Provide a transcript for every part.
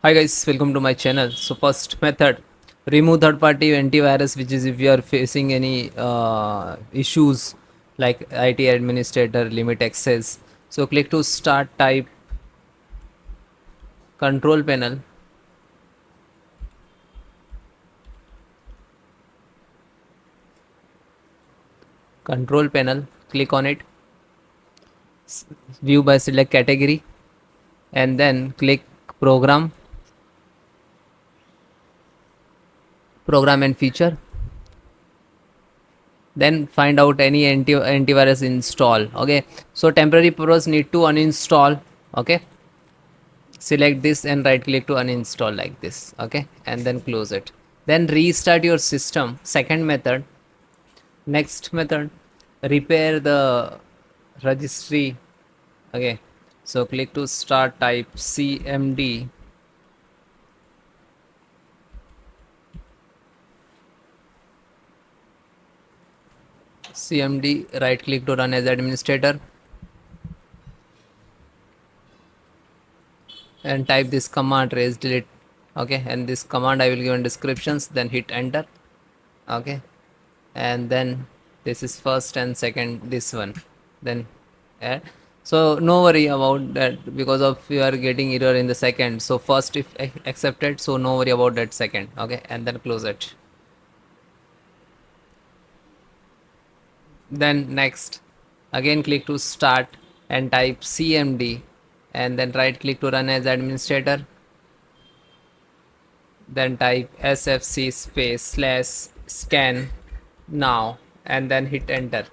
Hi guys, welcome to my channel. So first method, remove third party antivirus, which is if you are facing any issues like IT administrator limit access. So click to start, type control panel, click on it, view by select category, and then click program, program and feature. Then find out any antivirus install. Okay, so temporary purpose need to uninstall. Okay, select this and right click to uninstall like this. Okay, and then close it. Then restart your system. Second method. Next method, repair the registry. Okay, so click to start, type cmd, right click to run as administrator and type this command raise delete. Okay, and this command I will give in descriptions, then hit enter. Okay, and then this is first and second, this one, then add. So no worry about that because of you are getting error in the second. So first if accepted, so no worry about that second. Okay, and then close it. Then next, again click to start and type cmd, and then right click to run as administrator, then type sfc space slash scan now, and then hit enter.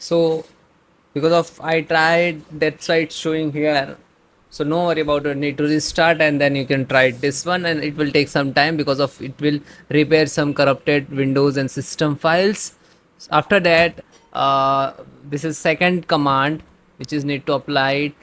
So because of I tried, that's why it's showing here. So no worry about it, need to restart and then you can try this one, and it will take some time because of it will repair some corrupted windows and system files. After that, this is second command which is need to apply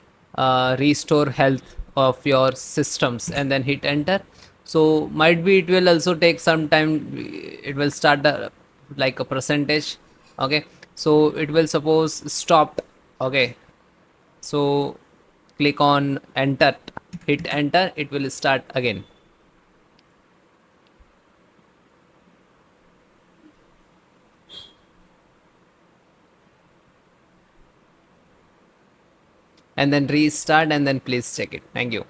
restore health of your systems and then hit enter. So might be it will also take some time. It will start the like a percentage. Okay, so it will suppose stopped. Okay, so click on enter, hit enter, it will start again. And then restart and then please check it. Thank you.